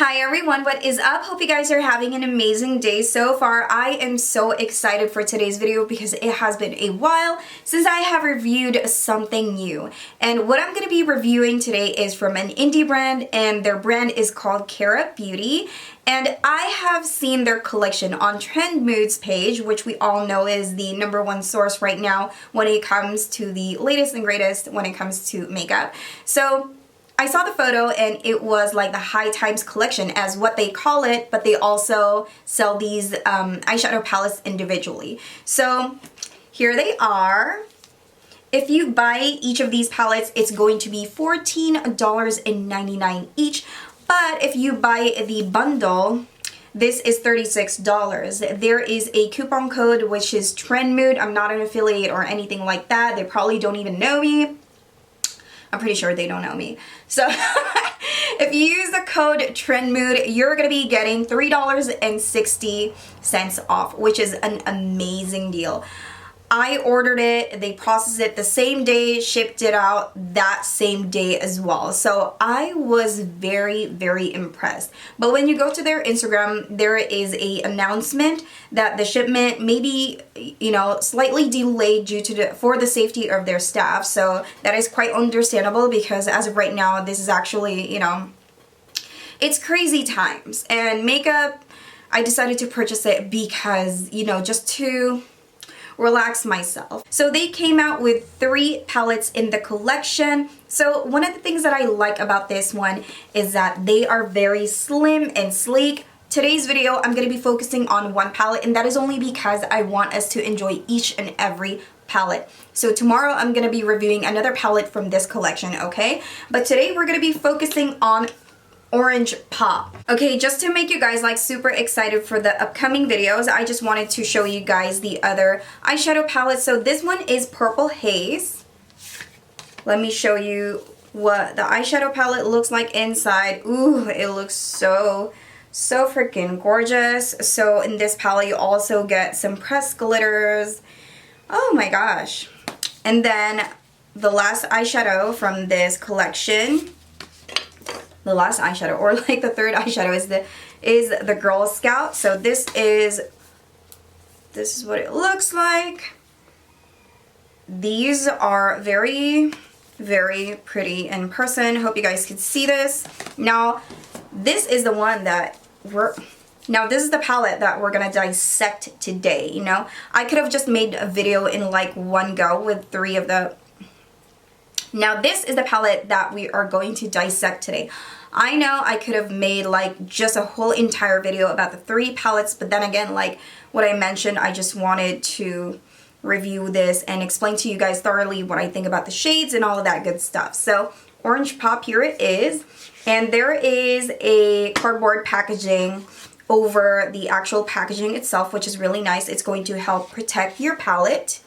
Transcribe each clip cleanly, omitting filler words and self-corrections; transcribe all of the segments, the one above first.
Hi everyone, what is up? Hope you guys are having an amazing day so far. I am so excited for today's video because it has been a while since I have reviewed something new. And what I'm going to be reviewing today is from an indie brand, and their brand is called Cara Beauty. And I have seen their collection on Trend Moods page, which we all know is the #1 source right now when it comes to the latest and greatest when it comes to makeup. So I saw the photo and it was like the High Times collection as what they call it, but they also sell these eyeshadow palettes individually. So here they are. If you buy each of these palettes, it's going to be $14.99 each. But if you buy the bundle, this is $36. There is a coupon code which is Trend Mood. I'm not an affiliate or anything like that. They probably don't even know me. I'm pretty sure they don't know me. So if you use the code Trend Mood, you're going to be getting $3.60 off, which is an amazing deal. I ordered it, they processed it the same day, shipped it out that same day as well. So I was very, very impressed. But when you go to their Instagram, there is a announcement that the shipment may be, slightly delayed due to for the safety of their staff. So that is quite understandable because as of right now, this is actually, it's crazy times. And makeup, I decided to purchase it because, just to relax myself. So they came out with 3 palettes in the collection. So one of the things that I like about this one is that they are very slim and sleek. Today's video, I'm going to be focusing on one palette, and that is only because I want us to enjoy each and every palette. So tomorrow I'm going to be reviewing another palette from this collection, okay? But today we're going to be focusing on Orange Pop. Okay, just to make you guys like super excited for the upcoming videos, I just wanted to show you guys the other eyeshadow palette. So this one is Purple Haze. Let me show you what the eyeshadow palette looks like inside. Ooh, it looks so freaking gorgeous. So in this palette you also get some pressed glitters. Oh my gosh. And then the last eyeshadow from this collection, the last eyeshadow, or like the third eyeshadow, is the Girl Scout. So this is what it looks like. These are very, very pretty in person. Hope you guys can see this. Now this is the one that this is the palette that we're gonna dissect today. I could have just made a video in like one go with 3 of the. Now this is the palette that we are going to dissect today. I know I could have made like just a whole entire video about the 3 palettes, but then again, like what I mentioned, I just wanted to review this and explain to you guys thoroughly what I think about the shades and all of that good stuff. So Orange Pop, here it is. And there is a cardboard packaging over the actual packaging itself, which is really nice. It's going to help protect your palette.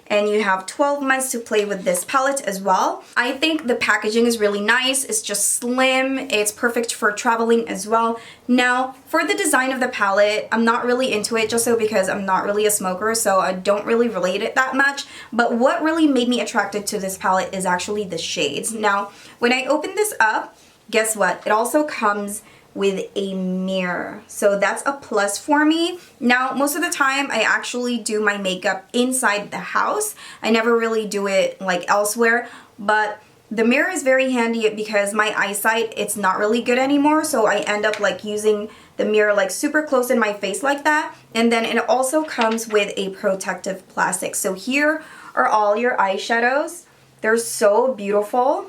And you have 12 months to play with this palette as well. I think the packaging is really nice. It's just slim. It's perfect for traveling as well. Now, for the design of the palette, I'm not really into it just so because I'm not really a smoker, so I don't really relate it that much. But what really made me attracted to this palette is actually the shades. Now, when I open this up, guess what? It also comes with a mirror, so that's a plus for me. Now most of the time I actually do my makeup inside the house. I never really do it like elsewhere, but the mirror is very handy because my eyesight, it's not really good anymore, so I end up like using the mirror like super close in my face like that. And then it also comes with a protective plastic. So here are all your eyeshadows. They're so beautiful.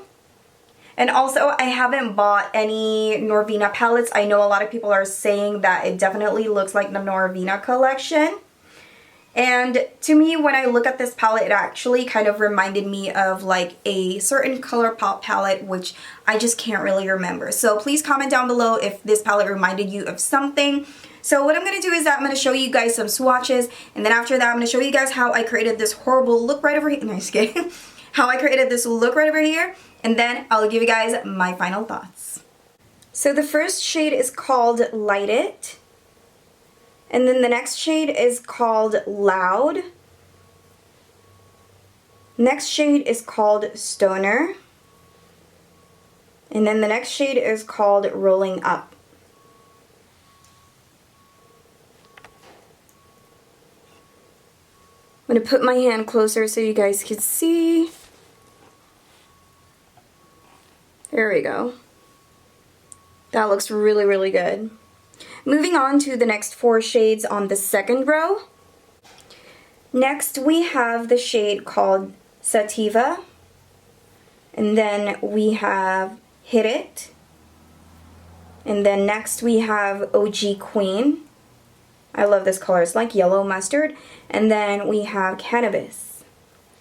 And also, I haven't bought any Norvina palettes. I know a lot of people are saying that it definitely looks like the Norvina collection. And to me, when I look at this palette, it actually kind of reminded me of like a certain ColourPop palette, which I just can't really remember. So please comment down below if this palette reminded you of something. So what I'm going to do is that I'm going to show you guys some swatches. And then after that, I'm going to show you guys how I created this horrible look right over here. No, just kidding. How I created this look right over here. And then I'll give you guys my final thoughts. So the first shade is called Light It. And then the next shade is called Loud. Next shade is called Stoner. And then the next shade is called Rolling Up. I'm going to put my hand closer so you guys can see. There we go. That looks really, really good. Moving on to the next 4 shades on the second row. Next, we have the shade called Sativa. And then we have Hit It. And then next we have OG Queen. I love this color. It's like yellow mustard. And then we have Cannabis.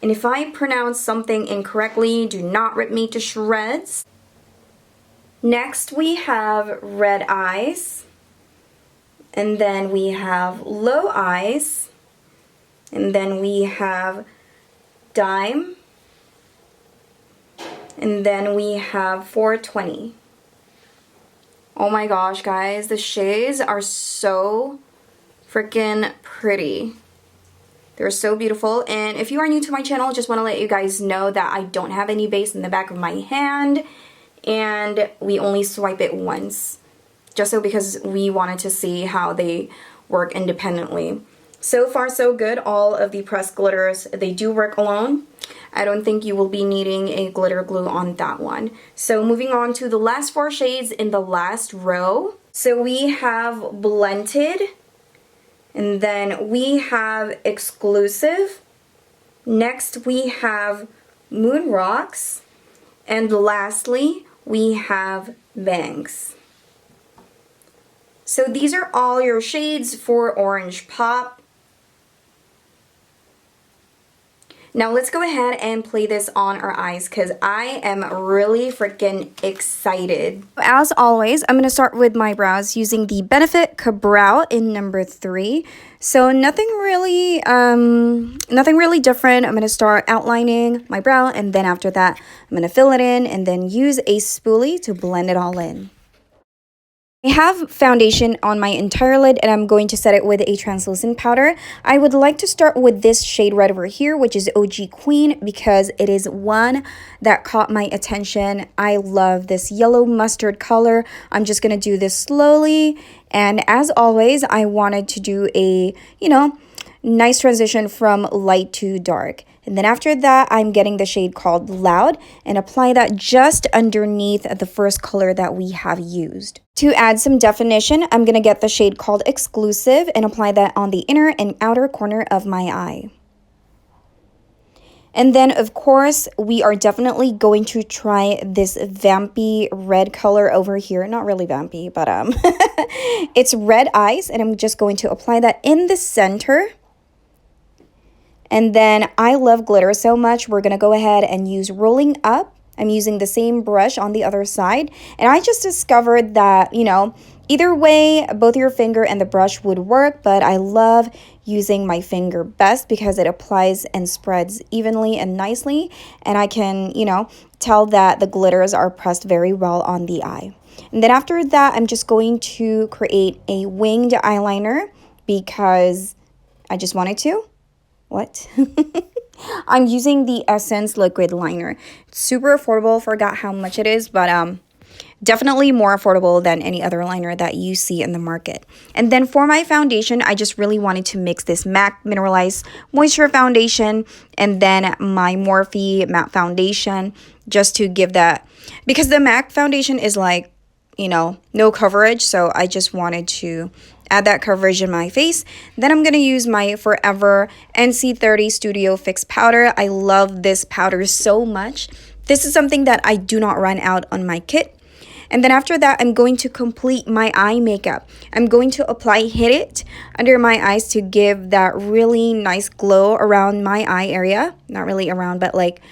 And if I pronounce something incorrectly, do not rip me to shreds. Next we have Red Eyes. And then we have Low Eyes. And then we have Dime. And then we have 420. Oh my gosh, guys, the shades are so freaking pretty. They're so beautiful. And if you are new to my channel, just want to let you guys know that I don't have any base in the back of my hand. And we only swipe it once. Just so because we wanted to see how they work independently. So far, so good. All of the pressed glitters, they do work alone. I don't think you will be needing a glitter glue on that one. So moving on to the last 4 shades in the last row. So we have Blended. And then we have Exclusive. Next we have Moon Rocks. And lastly, we have Bangs. So these are all your shades for Orange Pop. Now let's go ahead and play this on our eyes because I am really freaking excited. As always, I'm going to start with my brows using the Benefit Ka-Brow in number 3. So nothing really different. I'm going to start outlining my brow, and then after that, I'm going to fill it in and then use a spoolie to blend it all in. I have foundation on my entire lid and I'm going to set it with a translucent powder. I would like to start with this shade right over here, which is OG Queen, because it is one that caught my attention. I love this yellow mustard color. I'm just going to do this slowly. And as always, I wanted to do a, nice transition from light to dark. And then after that, I'm getting the shade called Loud and apply that just underneath the first color that we have used. To add some definition, I'm going to get the shade called Exclusive and apply that on the inner and outer corner of my eye. And then, of course, we are definitely going to try this vampy red color over here. Not really vampy, but it's Red Eyes, and I'm just going to apply that in the center. And then I love glitter so much, we're going to go ahead and use Rolling Up. I'm using the same brush on the other side. And I just discovered that, either way, both your finger and the brush would work. But I love using my finger best because it applies and spreads evenly and nicely. And I can, tell that the glitters are pressed very well on the eye. And then after that, I'm just going to create a winged eyeliner because I just wanted to. What? I'm using the Essence liquid liner. It's super affordable. Forgot how much it is, but definitely more affordable than any other liner that you see in the market. And then for my foundation, I just really wanted to mix this MAC Mineralized Moisture Foundation and then my Morphe Matte Foundation just to give that, because the MAC foundation is like, no coverage. So I just wanted to add that coverage in my face. Then I'm going to use my Forever NC30 Studio Fix powder. I love this powder so much. This is something that I do not run out on my kit. And then after that, I'm going to complete my eye makeup. I'm going to apply Hit It under my eyes to give that really nice glow around my eye area. Not really around, but like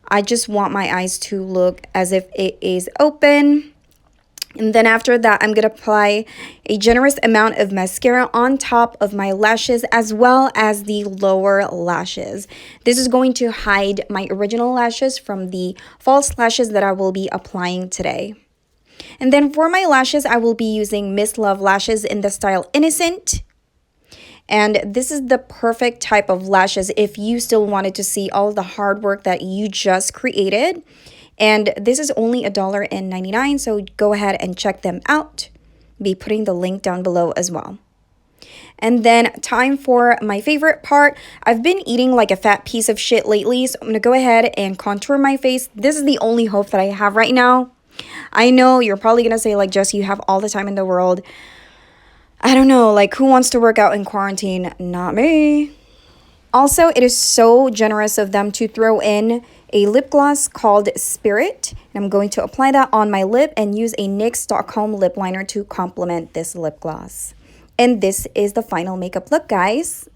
I just want my eyes to look as if it is open. And then after that, I'm going to apply a generous amount of mascara on top of my lashes as well as the lower lashes. This is going to hide my original lashes from the false lashes that I will be applying today. And then for my lashes, I will be using Miss Love lashes in the style Innocent. And this is the perfect type of lashes if you still wanted to see all of the hard work that you just created. And this is only $1.99, so go ahead and check them out. Be putting the link down below as well. And then time for my favorite part. I've been eating like a fat piece of shit lately, so I'm gonna go ahead and contour my face. This is the only hope that I have right now. I know you're probably gonna say like, Jess, you have all the time in the world. I don't know, like who wants to work out in quarantine? Not me. Also, it is so generous of them to throw in a lip gloss called Spirit. And I'm going to apply that on my lip and use a NYX Stockholm lip liner to complement this lip gloss. And this is the final makeup look, guys.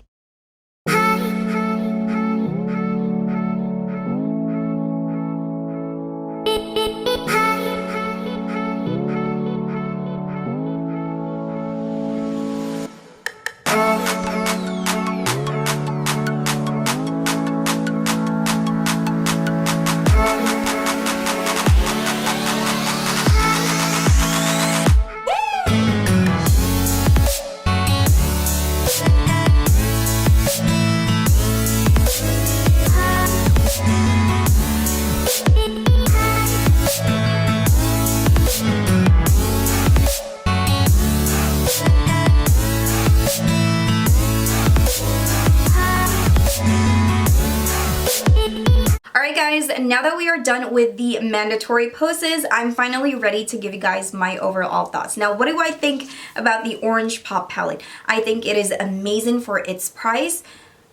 Guys, now that we are done with the mandatory poses, I'm finally ready to give you guys my overall thoughts. Now, what do I think about the Orange Pop palette? I think it is amazing for its price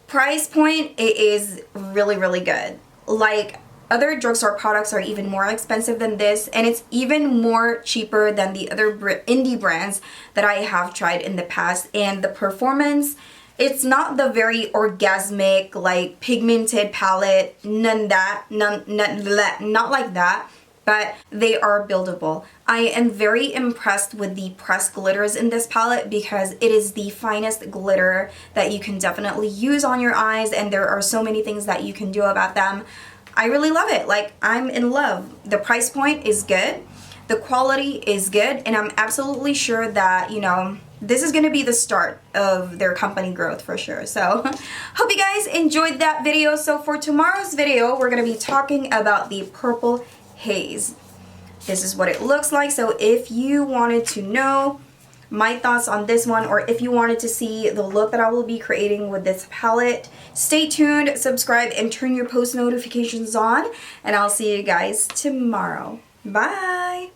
point. It is really, really good. Like, other drugstore products are even more expensive than this, and it's even more cheaper than the other indie brands that I have tried in the past. And the performance, it's not the very orgasmic, like pigmented palette, not like that, but they are buildable. I am very impressed with the pressed glitters in this palette because it is the finest glitter that you can definitely use on your eyes, and there are so many things that you can do about them. I really love it. Like, I'm in love. The price point is good. The quality is good, and I'm absolutely sure that, you know, this is going to be the start of their company growth for sure. So hope you guys enjoyed that video. So for tomorrow's video, we're going to be talking about the Purple Haze. This is what it looks like. So if you wanted to know my thoughts on this one, or if you wanted to see the look that I will be creating with this palette, stay tuned, subscribe, and turn your post notifications on. And I'll see you guys tomorrow. Bye!